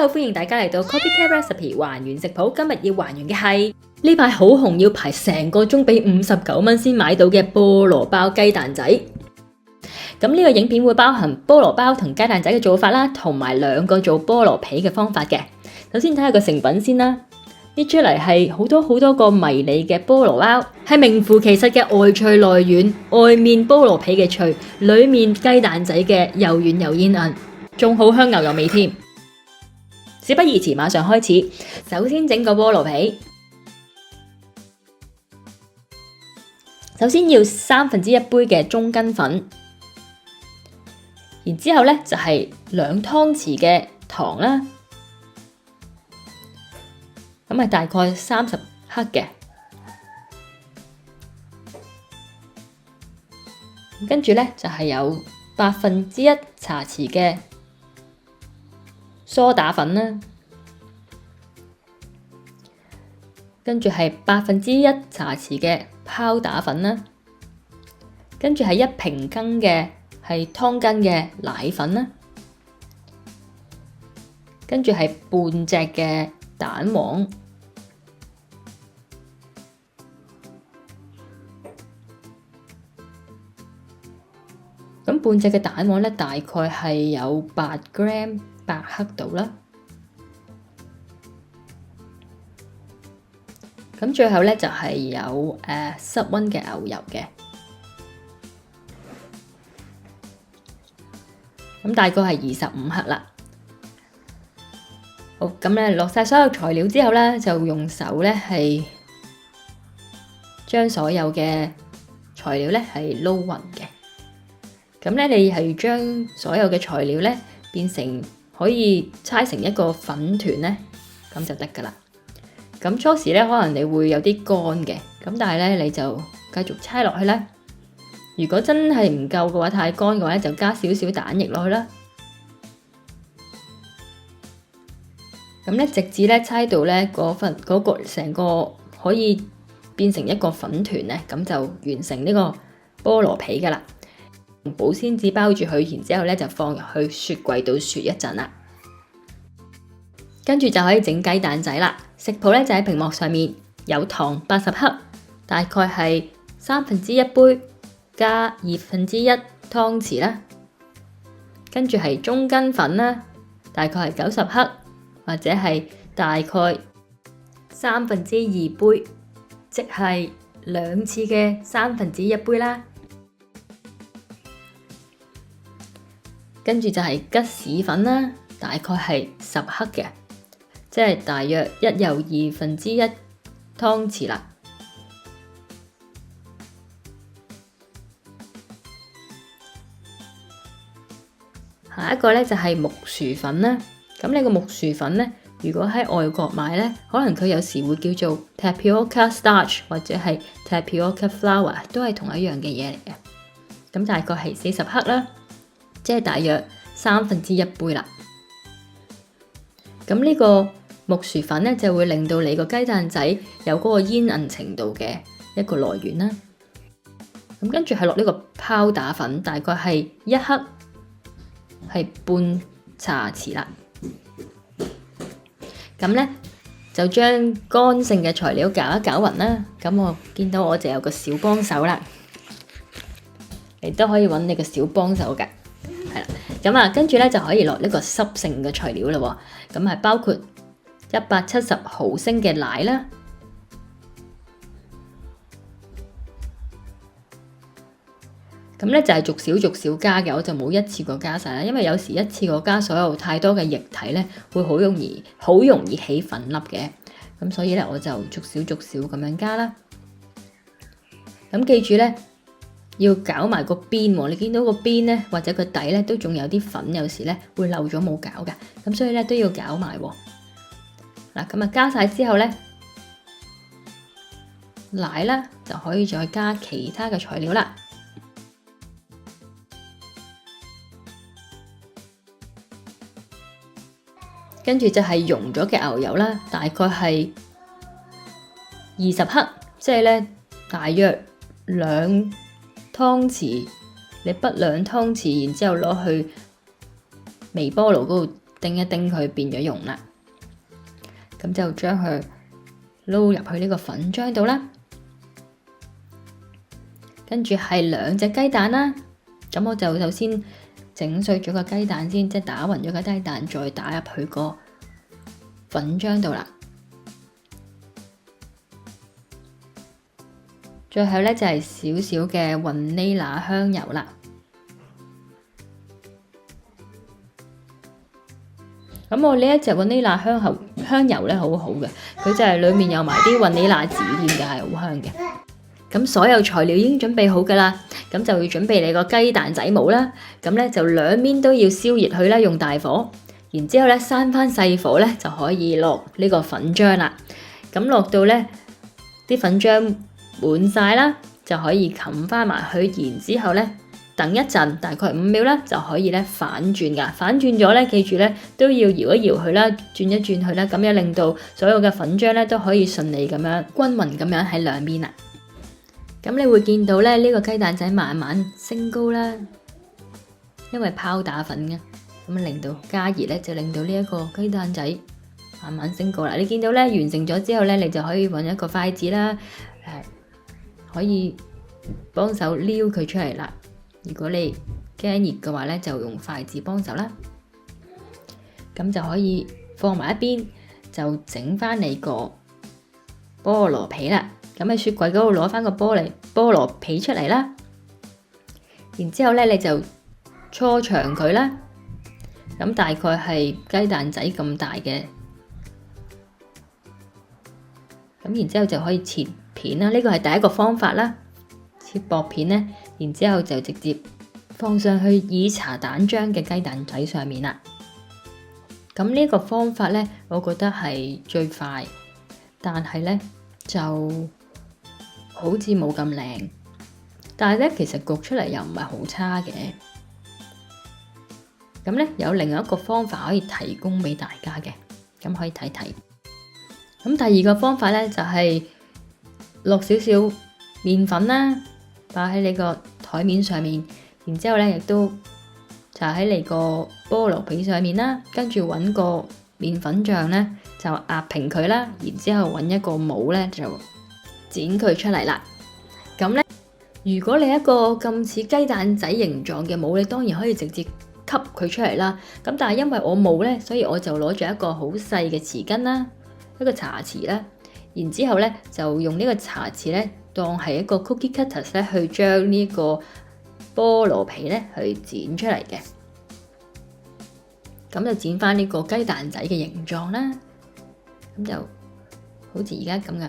好，歡迎大家嚟到 Copycat Recipe 還原食譜。今日要還原嘅係呢排好紅，要排成個鐘俾59蚊先買到嘅菠蘿包雞蛋仔。咁呢個影片會包含菠蘿包同雞蛋仔嘅做法啦，同埋2個做菠蘿皮嘅方法嘅。首先睇下個成品先啦。呢出嚟係好多個迷你嘅菠蘿包，係名副其實嘅外脆內軟，外面菠蘿皮嘅脆，裏面雞蛋仔嘅又軟又煙韌，仲好香牛油味添。事不宜遲，馬上開始。首先整個菠蘿皮，首先要1/3杯嘅中筋粉，然之後呢就係2湯匙嘅糖啦。咁係大概30克嘅，跟住呢就係有1/8茶匙嘅梳打粉啦，跟住係1/8茶匙嘅泡打粉啦，跟住係1平羹嘅係湯羹嘅奶粉啦，跟住係半隻嘅蛋黃。咁半隻嘅蛋黃呢，大概係有8 gram 8克度啦。咁最後呢，就係有室溫嘅牛油嘅。咁大概係25克啦。好，咁呢落晒所有材料之後呢，就用手呢係將所有嘅材料呢係撈勻嘅。咁呢，你係將所有嘅材料呢變成可以搓成一個粉團呢，咁就得㗎啦。咁初時呢，可能你會有啲乾嘅，咁但係呢，你就繼續搓落去啦。如果真係唔夠嘅話，太乾嘅話就加少少蛋液落去啦。咁呢，直至呢搓到呢嗰個成個可以變成一個粉團呢，咁就完成呢個菠蘿皮㗎啦。用保鮮紙包住佢，然之後呢就放入去雪櫃度雪一陣啦。跟住就可以整雞蛋仔啦。食譜呢就喺屏幕上面，有糖80克，大概係1/3杯加1/2湯匙啦。跟住係中筋粉啦，大概係90克，或者係大概2/3杯，即係2次嘅1/3杯啦。跟住就係吉士粉啦，大概係10克嘅，即係大約1又2/2湯匙啦。下一個呢就係木薯粉啦。咁你個木薯粉呢，如果喺外國買呢，可能佢有時會叫做 tapioca starch 或者係 tapioca flour， 都係同一樣嘅嘢嚟嘅。咁大概係40克啦。即係大約1/3杯啦。咁呢個木薯粉呢，就會令到你個雞蛋仔有嗰個煙韌程度嘅一個來源啦。咁跟住係落呢個泡打粉，大概係1克，係半茶匙啦。咁呢，就將乾性嘅材料攪一攪勻啦。咁我見到我就有個小幫手啦，你都可以揾你個小幫手㗎。係啦，咁啊，跟住咧就可以落呢個濕性嘅材料啦。咁係包括170毫升嘅奶啦，咁咧就係逐少加嘅，我就冇一次過加晒啦，因為有時一次過加所有太多嘅液體咧，會好容易起粉粒嘅。咁所以咧我就逐少咁樣加啦。咁記住咧，要攪埋個邊喎，你見到個邊呢，或者個底呢，都仲有啲粉，有時呢會漏咗冇攪㗎，咁所以呢，都要攪埋喎。嗱，咁啊加晒之後呢，奶啦就可以再加其他嘅材料啦。跟住就係溶咗嘅牛油啦，大概係20克，即係呢大約2湯匙，你滗2湯匙，然之後攞去微波爐嗰度叮一叮佢變咗溶啦。咁就將佢撈入去呢個粉漿度啦。跟住係2隻雞蛋啦。咁我就首先整碎咗個雞蛋先，即係打勻咗個雞蛋，再打入去個粉漿度啦。最後呢，就係少少嘅雲呢拿香油啦。咁我呢一隻雲呢拿香油呢，好好嘅，佢就係裡面有埋啲雲呢拿籽添嘅，係好香嘅。咁所有材料已經準備好噶啦，咁就要準備你個雞蛋仔模啦。咁呢，就兩面都要燒熱佢啦，用大火。然之後呢，閂翻細火呢，就可以落呢個粉漿啦。咁落到呢啲粉漿滿晒啦，就可以冚翻埋去。然之後呢，等一陣，大概5秒啦，就可以呢反轉噶。反轉咗呢，記住呢都要搖一搖佢啦，轉一轉佢啦，咁樣令到所有嘅粉漿呢都可以順利咁樣均勻咁樣喺兩邊啦。咁你會見到咧，呢個雞蛋仔慢慢升高啦，因為泡打粉嘅，咁令到加熱咧，就令到呢一個雞蛋仔慢慢升高啦。你見到咧，完成咗之後咧，你就可以揾一個筷子啦，可以幫手撩佢出嚟啦。如果你驚熱嘅話咧，就用筷子幫手啦。咁就可以放埋一邊，就整翻你個菠蘿皮啦。咁喺雪櫃嗰度攞翻個菠蘿皮出嚟啦，然之後咧你就搓長佢啦，咁大概係雞蛋仔咁大嘅，咁然之後就可以切片啦。呢個係第一個方法啦，切薄片咧，然之後就直接放上去以茶蛋漿嘅雞蛋仔上面啦。咁呢個方法咧，我覺得係最快，但係咧就好似冇咁靚，但係咧其實焗出嚟又唔係好差嘅。咁咧有另外一個方法可以提供俾大家嘅，咁可以睇睇。咁第二個方法咧就係落少少麵粉啦，擺喺你個台面上面，然之後咧亦都搽喺你個菠蘿皮上面啦，跟住揾個麵粉醬咧就壓平佢啦，然之後揾一個模咧就剪佢出嚟啦。咁咧，如果你一個咁似雞蛋仔形狀嘅模，你當然可以直接吸佢出嚟啦。咁但係因為我冇咧，所以我就攞住一個好細嘅匙羹啦，一個茶匙啦，然之後咧就用呢個茶匙咧當係一個 cookie cutters 咧去將呢個菠蘿皮咧去剪出嚟嘅。咁就剪翻呢個雞蛋仔嘅形狀啦。咁就好似而家咁嘅。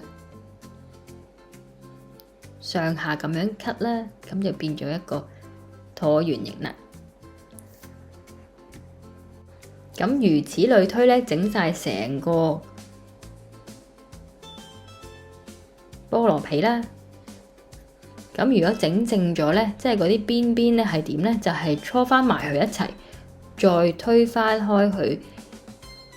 上下咁樣 cut 啦，咁就變咗一個橢圓形啦。咁如此類推咧，整晒成個菠蘿皮啦。咁如果整正咗咧，即係嗰啲邊邊咧係點咧？就係搓翻埋佢一齊，再推翻開佢，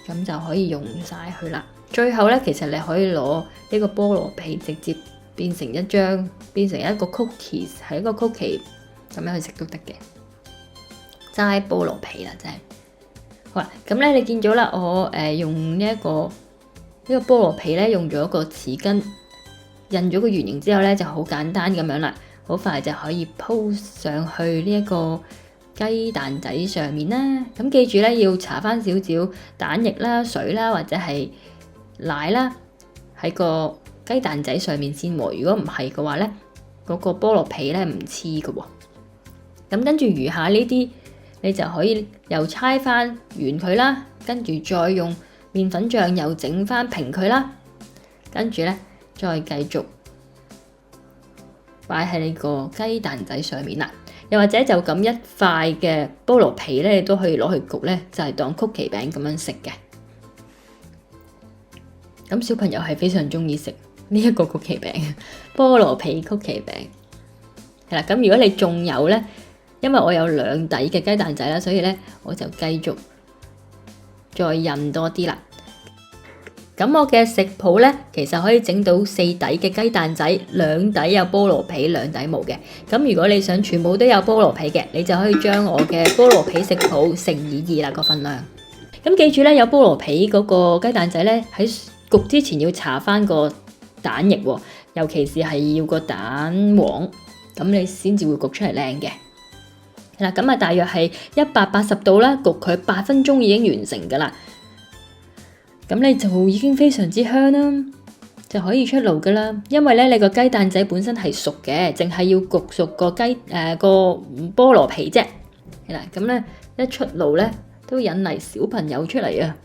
咁就可以用晒佢啦。最後咧，其實你可以攞呢個菠蘿皮直接變成一個 cookies， 係一個 cookie 咁樣去食都得嘅。齋菠蘿皮啦，真係好啦。咁咧，你見咗啦，我用呢個菠蘿皮咧，用咗個匙羹印咗個圓形之後咧，就好簡單咁樣啦，好快就可以鋪上去呢一個雞蛋仔上面啦。咁記住咧，要搽翻少少蛋液啦、水啦或者係奶啦喺個雞蛋仔上面先喎。如果唔係嘅話咧，嗰個菠蘿皮咧唔黐㗎喎。咁跟住餘下呢啲，你就可以又搓翻圓佢啦，跟住再用麵粉醬又整翻平佢啦，跟住咧再繼續擺喺呢個雞蛋仔上面啦。又或者就咁一塊嘅菠蘿皮咧，你都可以攞去焗咧，就係當曲奇餅咁樣食嘅。咁小朋友係非常中意食呢一個曲奇餅，菠蘿皮曲奇餅係啦。咁如果你仲有咧，因為我有2底嘅雞蛋仔啦，所以咧我就繼續再印多啲啦。咁我嘅食譜咧，其實可以整到4底嘅雞蛋仔，2底有菠蘿皮，2底冇嘅。咁如果你想全部都有菠蘿皮嘅，你就可以將我嘅菠蘿皮食譜乘以2啦個份量。咁咁記住咧，有菠蘿皮嗰個雞蛋仔咧，喺焗之前要搽翻個蛋液喎，尤其是係要個蛋黃，咁你先至會焗出嚟靚嘅。嗱，咁啊，大約係180度啦，焗佢8分鐘已經完成噶啦。咁你就已經非常之香啦，就可以出爐噶啦。因為咧，你個雞蛋仔本身係熟嘅，淨係要焗熟個個菠蘿皮啫。嗱，咁咧一出爐咧，都引嚟小朋友出嚟啊！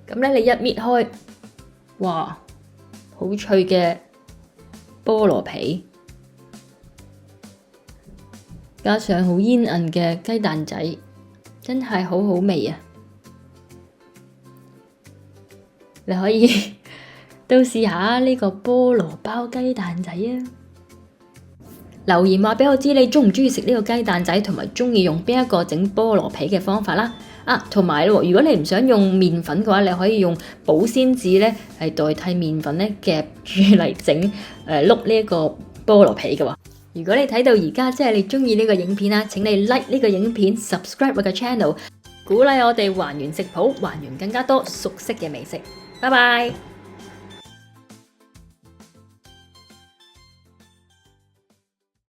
咁咧，你一搣開，哇，好脆嘅菠蘿皮，加上好煙韌嘅雞蛋仔，真係好好味啊！你可以都試下呢個菠蘿包雞蛋仔啊！留言話俾我知你鍾唔鍾意食呢個雞蛋仔，同埋鍾意用邊一個整菠蘿皮嘅方法啦。同埋如果你唔想用麵粉嘅話，你可以用保鮮紙咧係代替麵粉咧夾住嚟整碌呢一個菠蘿皮嘅喎。如果你睇到而家，即係你鍾意呢個影片啦，請你 like 呢個影片 ，subscribe 我嘅 channel，鼓勵我哋還原食譜，還原更加多熟悉嘅美食。拜拜。